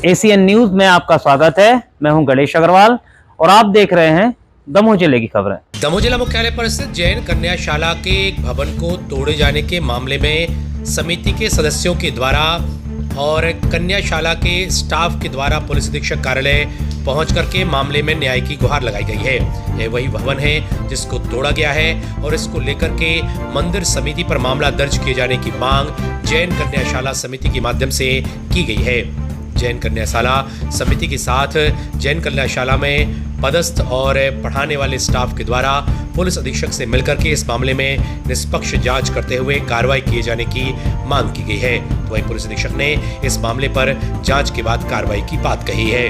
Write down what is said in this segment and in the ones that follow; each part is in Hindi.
एसीएन न्यूज में आपका स्वागत है। मैं हूं गणेश अग्रवाल और आप देख रहे हैं दमोह जिले की खबरें। दमोह जिला मुख्यालय पर स्थित जैन कन्याशाला के एक भवन को तोड़े जाने के मामले में समिति के सदस्यों के द्वारा और कन्याशाला के स्टाफ के द्वारा पुलिस अधीक्षक कार्यालय पहुंच करके मामले में न्याय की गुहार लगाई गई है। यह वही भवन है जिसको तोड़ा गया है और इसको लेकर के मंदिर समिति पर मामला दर्ज किए जाने की मांग जैन कन्याशाला समिति के माध्यम से की गई है। जैन कन्याशाला समिति के साथ जैन कन्याशाला में पदस्थ और पढ़ाने वाले स्टाफ के द्वारा पुलिस अधीक्षक से मिलकर के इस मामले में निष्पक्ष जांच करते हुए कार्रवाई किए जाने की मांग की गई है। वहीं पुलिस अधीक्षक ने इस मामले पर जांच के बाद कार्रवाई की बात कही है।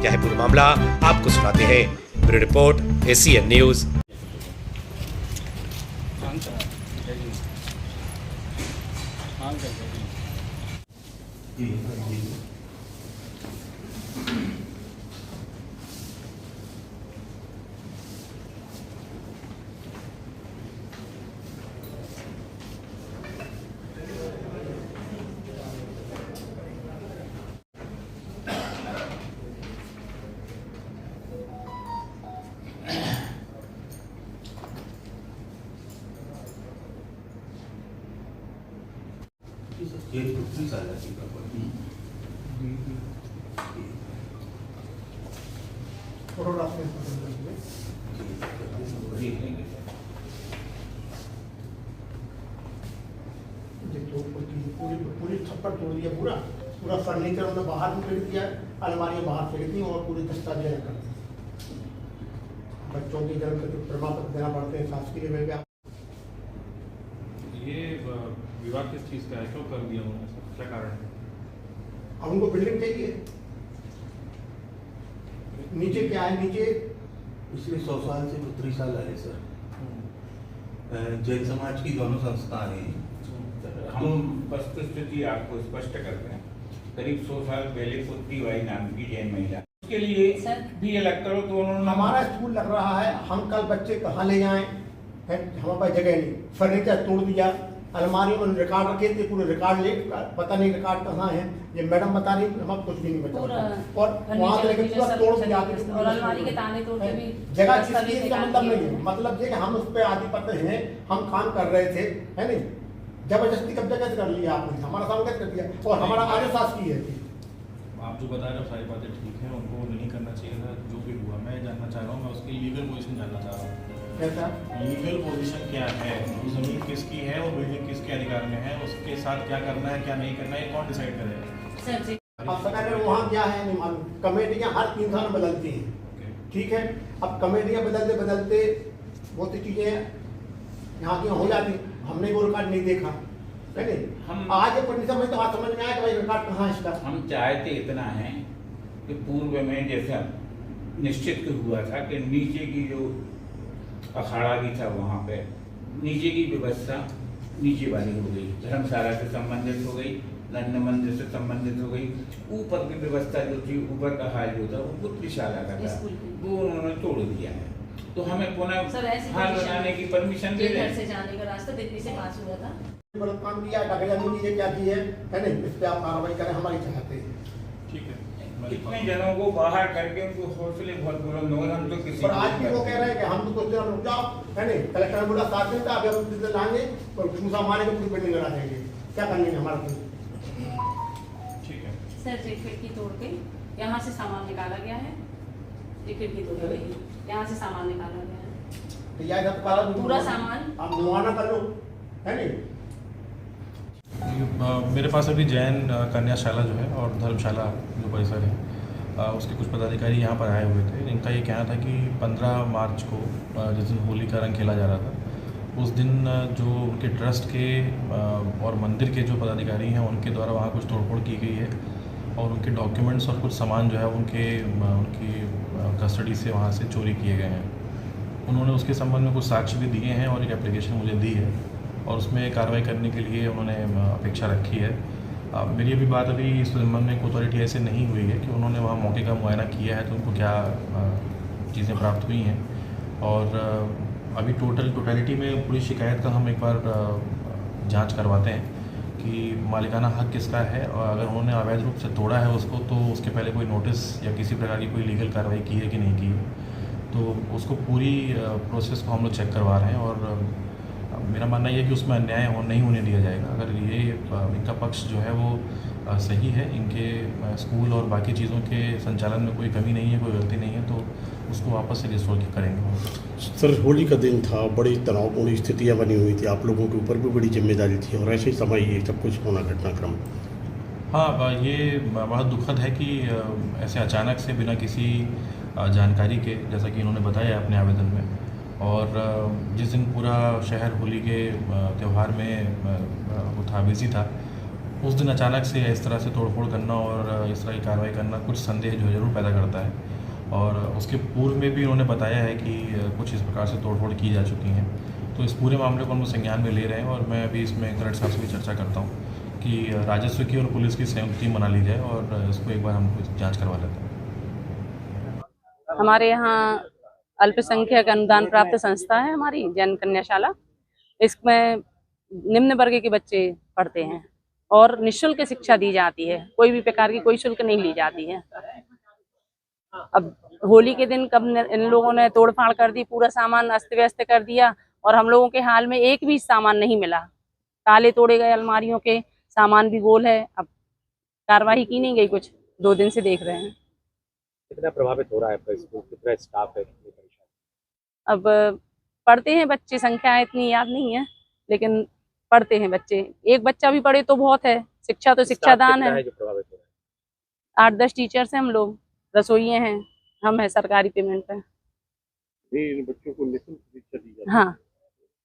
क्या है पूरा मामला, आपको सुनाते हैं। Bureau report, ACN news. पूरी छप्पर तोड़ दिया, पूरा पूरा फर्नीचर उन्होंने बाहर में फेंक दिया, अलमारियां बाहर फेंक दी और पूरी दस्तावेज कर दी। बच्चों की जन्म के प्रमाण पत्र देना पड़ते हैं शासकीय में भी। ये विवाद किस चीज़ का है, क्यों कर दिया उन्होंने, क्या कारण है? अब उनको बिल्डिंग चाहिए। नीचे क्या है, नीचे पिछले 100 साल से तो 3 साल है सर। जैन समाज की दोनों संस्था हैं। हम वस्तुस्थिति आपको स्पष्ट करते हैं। करीब 100 साल पहले पुत्री बाई नाम की जैन महिला, उसके लिए भी अलग करो तो उन्होंने हमारा स्कूल लग रहा है, हम कल बच्चे कहाँ ले जाएं, हमारे पास जगह नहीं। फर्नीचर तोड़ दिया, अलमारी में रिकॉर्ड रखे थे, पूरे रिकॉर्ड ले, पता नहीं रिकॉर्ड कहाँ है। ये मैडम बता रही, हमारा कुछ भी नहीं बचा और वहाँ से लेकर पूरा तोड़ दिया और अलमारी के ताने तोड़ के भी जगह किसी चीज का मतलब नहीं है। मतलब ये कि हम उस पर आधिपत्य हैं, हम काम कर रहे थे, है नहीं। जबरदस्ती कब्जा कैसे कर लिया आपने, हमारा काम कैसे कर दिया और हमारा आगे शासकीय है। आप जो बता रहे हो सारी बातें ठीक है, उनको नहीं करना चाहिए था। जो भी हुआ मैं जानना चाह रहा हूँ, मैं उसकी लीगल पोजीशन जानना चाह रहा हूँ। कैसा लीगल पोजीशन क्या है, वो जमीन किसकी है, वो बिल्डिंग किसके अधिकार में है, उसके साथ क्या करना है क्या नहीं करना है, कौन डिसाइड करेगा? अब सरकार वहाँ क्या है नहीं मालूम। कमेटियाँ हर 3 साल बदलती हैं, ठीक है। अब कमेटियाँ बदलते बदलते बहुत सी चीज़ें यहाँ की हो जाती। हमने वो रिकॉर्ड नहीं देखा, है नहीं। हम आज परमिशन में तो बात समझ में आया कि भाई रिकॉर्ड कहाँ है इसका। हम चाहते इतना है कि पूर्व में जैसा निश्चित हुआ था कि नीचे की जो अखाड़ा भी था वहाँ पे नीचे की व्यवस्था नीचे वाली हो गई, धर्मशाला से संबंधित हो गई, नन्द मंदिर से संबंधित हो गई। ऊपर की व्यवस्था जो थी, ऊपर का हाल जो था वो पुत्रीशाला का था, वो उन्होंने तोड़ दिया है। तो हमें पुनः हाल बनाने की परमिशन दे घर से जाने का रास्ता दिल्ली से पास हुआ था। काम किया, कागजात की क्या की है नहीं, इस पर आप कार्रवाई करें, हमारी चाहते हैं। ठीक है, कितने जनों को बाहर करके उनको हौसले बहुत बुलंद हो, हम तो किसी और आज भी वो कह रहे हैं कि हम तो कुछ देर रुक जाओ, है नहीं। कलेक्टर बोला 7 दिन का, अभी हम किस दिन लाएंगे और दूसरा हमारे को पूरी बिल्डिंग लगा देंगे। क्या करेंगे हमारा? ठीक है सर, ये खिड़की तोड़ के यहाँ से सामान निकाला गया है। ये खिड़की तोड़ गई, यहाँ से सामान निकाला गया है। तो यह पूरा सामान आप मुआवजा कर लो, है नहीं। मेरे पास अभी जैन कन्याशाला जो है और धर्मशाला जो परिसर है, उसके कुछ पदाधिकारी यहाँ पर आए हुए थे। इनका ये कहना था कि 15 मार्च को जिस दिन होली का रंग खेला जा रहा था, उस दिन जो उनके ट्रस्ट के और मंदिर के जो पदाधिकारी हैं उनके द्वारा वहाँ कुछ तोड़फोड़ की गई है और उनके डॉक्यूमेंट्स और कुछ सामान जो है उनकी कस्टडी से वहाँ से चोरी किए गए हैं। उन्होंने उसके संबंध में कुछ साक्ष्य भी दिए हैं और एक एप्लीकेशन मुझे दी है और उसमें कार्रवाई करने के लिए उन्होंने अपेक्षा रखी है। मेरी अभी बात अभी इस संबंध में अथॉरिटी ऐसे नहीं हुई है कि उन्होंने वहाँ मौके का मुआयना किया है तो उनको क्या चीज़ें प्राप्त हुई हैं। और अभी टोटलिटी में पूरी शिकायत का हम एक बार जांच करवाते हैं कि मालिकाना हक किसका है, और अगर उन्होंने अवैध रूप से तोड़ा है उसको तो उसके पहले कोई नोटिस या किसी प्रकार की कोई लीगल कार्रवाई की है कि नहीं की है। तो उसको पूरी प्रोसेस को हम लोग चेक करवा रहे हैं, और मेरा मानना ये है कि उसमें अन्याय नहीं होने दिया जाएगा। अगर ये इनका पक्ष जो है वो सही है, इनके स्कूल और बाकी चीज़ों के संचालन में कोई कमी नहीं है, कोई गलती नहीं है, तो उसको वापस से रिस्टोर करेंगे। सर, होली का दिन था, बड़ी तनावपूर्ण स्थितियां बनी हुई थी, आप लोगों के ऊपर भी बड़ी जिम्मेदारी थी, और ऐसे ही समय ये सब कुछ होना घटनाक्रम। हाँ, ये बहुत दुखद है कि ऐसे अचानक से बिना किसी जानकारी के, जैसा कि इन्होंने बताया अपने आवेदन में, और जिस दिन पूरा शहर होली के त्यौहार में वो था, बिजी था, उस दिन अचानक से इस तरह से तोड़फोड़ करना और इस तरह की कार्रवाई करना कुछ संदेह जो है ज़रूर पैदा करता है। और उसके पूर्व में भी उन्होंने बताया है कि कुछ इस प्रकार से तोड़फोड़ की जा चुकी हैं। तो इस पूरे मामले को हम लोग संज्ञान में ले रहे हैं, और मैं अभी इसमें कलेक्टर साहब से भी चर्चा करता हूँ कि राजस्व की और पुलिस की संयुक्त टीम बना ली जाए और इसको एक बार हम जाँच करवा लेते हैं। हमारे यहाँ अल्पसंख्यक अनुदान प्राप्त संस्था है हमारी जैन कन्याशाला। इसमें निम्न वर्ग के बच्चे पढ़ते हैं और निःशुल्क शिक्षा दी जाती है, कोई भी प्रकार की कोई शुल्क नहीं ली जाती है। अब होली के दिन कब इन लोगों ने तोड़फाड़ कर दी, पूरा सामान अस्त व्यस्त कर दिया, और हम लोगों के हाल में एक भी सामान नहीं मिला। ताले तोड़े गए अलमारियों के, सामान भी गोल है। अब कार्रवाई की नहीं गई, कुछ 2 दिन से देख रहे हैं। कितना प्रभावित हो रहा है आपका स्कूल, कितना स्टाफ है, कितनी परेशानी? अब पढ़ते हैं बच्चे, संख्या इतनी याद नहीं है, लेकिन पढ़ते हैं बच्चे। एक बच्चा भी पढ़े तो बहुत है। शिक्षा तो शिक्षादान है। जो प्रभावित हो रहा है? 8-10 टीचर्स हैं हम लोग, रसोइये हैं, हम हैं सरकारी पेमेंट पे। इन बच्चों को निःशुल्क शिक्षा दी जाती है? हाँ,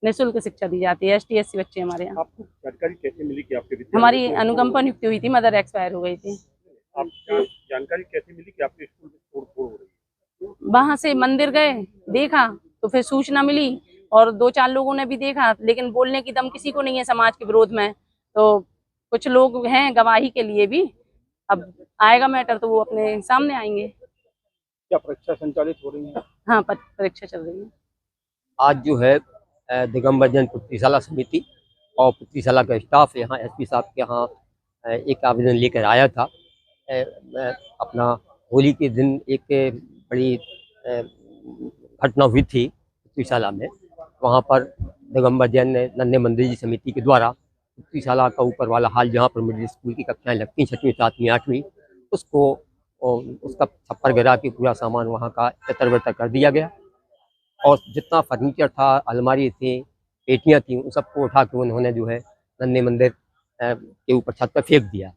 निःशुल्क शिक्षा दी जाती है। ST/SC बच्चे हमारे यहाँ। आपको जानकारी कैसे मिली कि आपके विद्यालय हमारी को- अनुकंपा नियुक्ति हुई थी, मदर एक्सपायर हो गई थी। आपको जानकारी कैसे मिली कि आपके स्कूल में तोड़फोड़ हो रही है? वहां से मंदिर गए, देखा तो फिर सूचना मिली, और 2-4 लोगों ने भी देखा, लेकिन बोलने की दम किसी को नहीं है समाज के विरोध में। तो कुछ लोग हैं गवाही के लिए भी। अब आएगा मैटर तो वो अपने सामने आएंगे। क्या परीक्षा संचालित हो रही है? हाँ, परीक्षा चल रही है। आज जो है दिगंबर जैन पुत्रीशाला समिति और पुत्रीशाला का स्टाफ यहाँ SP साहब के यहाँ एक आवेदन लेकर आया था। अपना होली के दिन एक बड़ी घटना हुई थी पुत्रीशाला में। वहाँ पर दिगंबर जैन नन्हे मंदिर जी समिति के द्वारा पुत्रीशाला का ऊपर वाला हाल, जहाँ पर मिडिल स्कूल की कक्षाएं लगती हैं 6वीं 7वीं 8वीं, उसको उसका छप्पर गिरा के पूरा सामान वहाँ का तितर-बितर कर दिया गया, और जितना फर्नीचर था, अलमारी थी, पेटियाँ थी, उन सबको उठा के उन्होंने जो है नन्हे मंदिर के ऊपर छत पर फेंक दिया।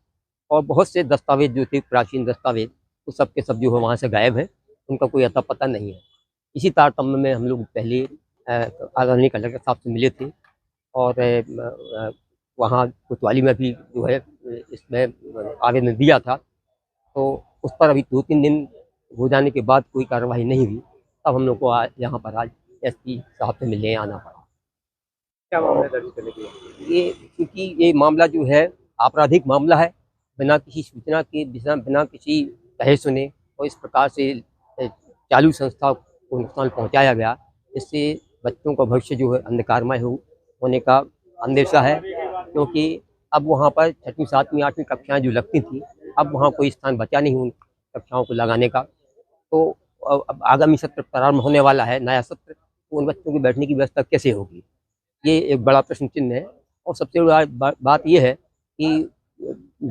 और बहुत से दस्तावेज जो थे, प्राचीन दस्तावेज, वो सब के सब जो है वहाँ से गायब हैं, उनका कोई अता पता नहीं है। इसी तारतम्य में हम लोग पहले आदरणीय कलेक्टर साहब से मिले थे, और वहाँ कोतवाली में भी जो है इसमें आवेदन दिया था। तो उस पर अभी 2-3 दिन हो जाने के बाद कोई कार्रवाई नहीं हुई। तब हम लोग को यहाँ पर आज SP साहब से मिलने आना पड़ा। क्या मामला दर्ज करने के लिए? ये क्योंकि ये मामला जो है आपराधिक मामला है, बिना किसी सूचना के, बिना किसी कहे सुने, और इस प्रकार से चालू संस्था को नुकसान पहुँचाया गया। इससे बच्चों का भविष्य जो है अंधकारमय होने का अंदेशा है, क्योंकि अब वहाँ पर 6वीं 7वीं 8वीं कक्षाएँ जो लगती थी, अब वहाँ कोई स्थान बचा नहीं उन कक्षाओं को लगाने का। तो अब आगामी सत्र प्रारंभ होने वाला है, नया सत्र, तो उन बच्चों की बैठने की व्यवस्था कैसे होगी, ये एक बड़ा प्रश्न चिन्ह है। और सबसे बड़ा बात यह है कि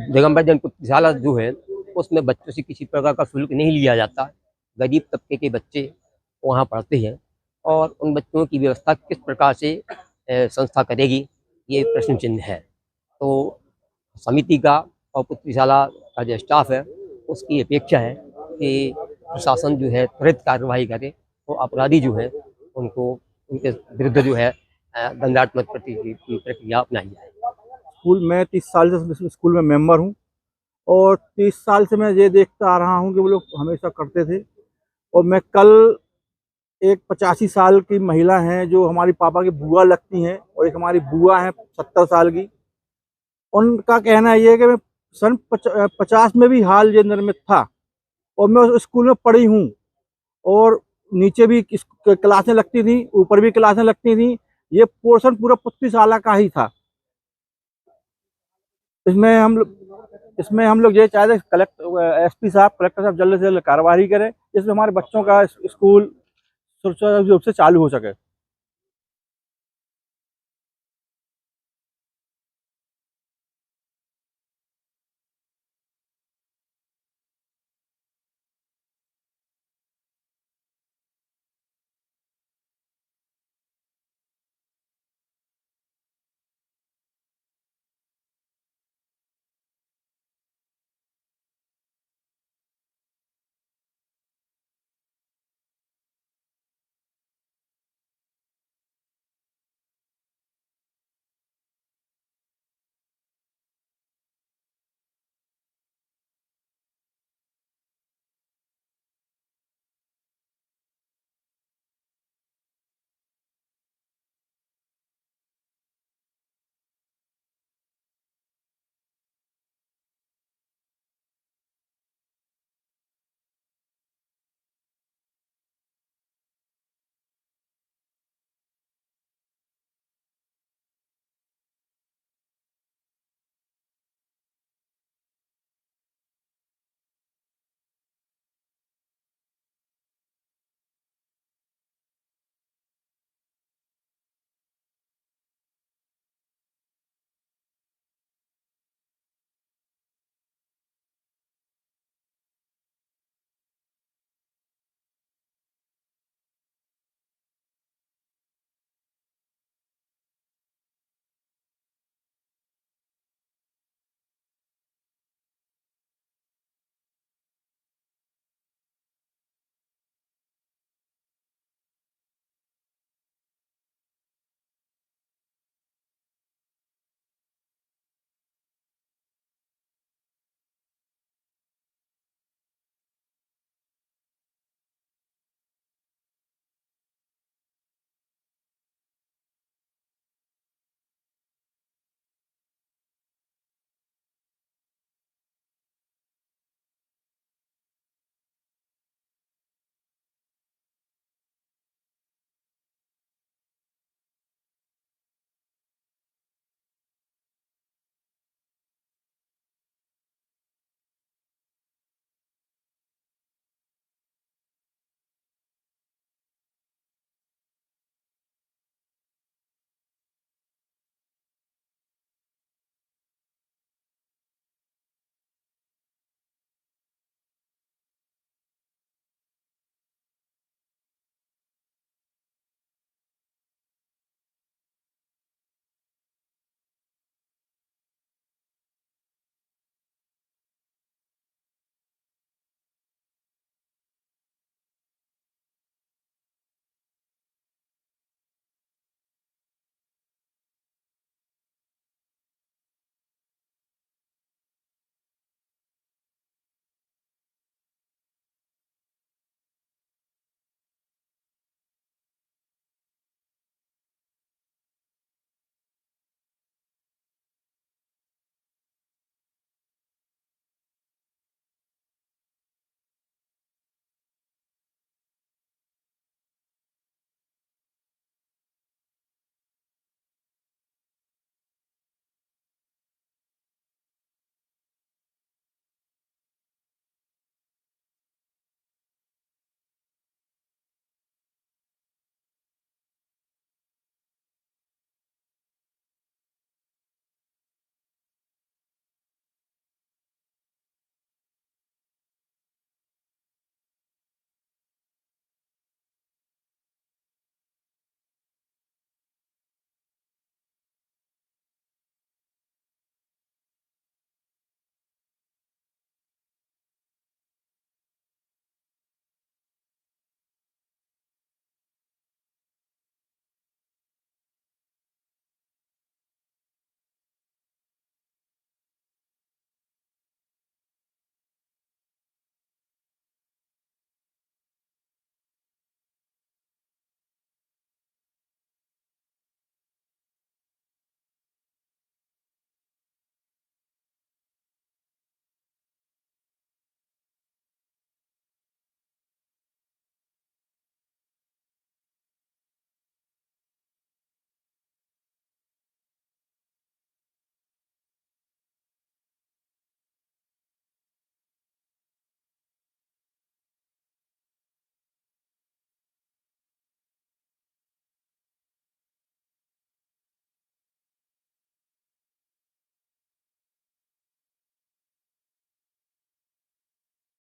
दिगंबर जैन पुत्रीशाला जो है उसमें बच्चों से किसी प्रकार का शुल्क नहीं लिया जाता। गरीब तबके के बच्चे वहाँ पढ़ते हैं, और उन बच्चों की व्यवस्था किस प्रकार से संस्था करेगी, ये प्रश्न चिन्ह है। तो समिति का और पुत्रीशाला का जो स्टाफ है उसकी अपेक्षा है कि प्रशासन जो है त्वरित कार्रवाई करे, और अपराधी जो है उनको, उनके विरुद्ध जो है दंडात्मक प्रक्रिया अपनाई जाए। स्कूल में 30 साल से स्कूल में मेंबर हूँ, और 30 साल से मैं ये देखता आ रहा हूँ कि वो लोग हमेशा करते थे। और मैं कल एक 85 साल की महिला हैं जो हमारी पापा की बुआ लगती हैं, और एक हमारी बुआ हैं 70 साल की। उनका कहना ये है कि मैं सन 50 में भी हाल ये निर्मित था, और मैं उस स्कूल में पढ़ी हूँ, और नीचे भी क्लासें लगती थी, ऊपर भी क्लासें लगती थी। ये पोर्शन पूरा पुत्रीशाला का ही था। इसमें हम लोग ये चाहते हैं एसपी साहब, कलेक्टर साहब जल्द से जल्द कार्रवाई करें, जिसमें हमारे बच्चों का स्कूल सुरक्षित रूप से चालू हो सके।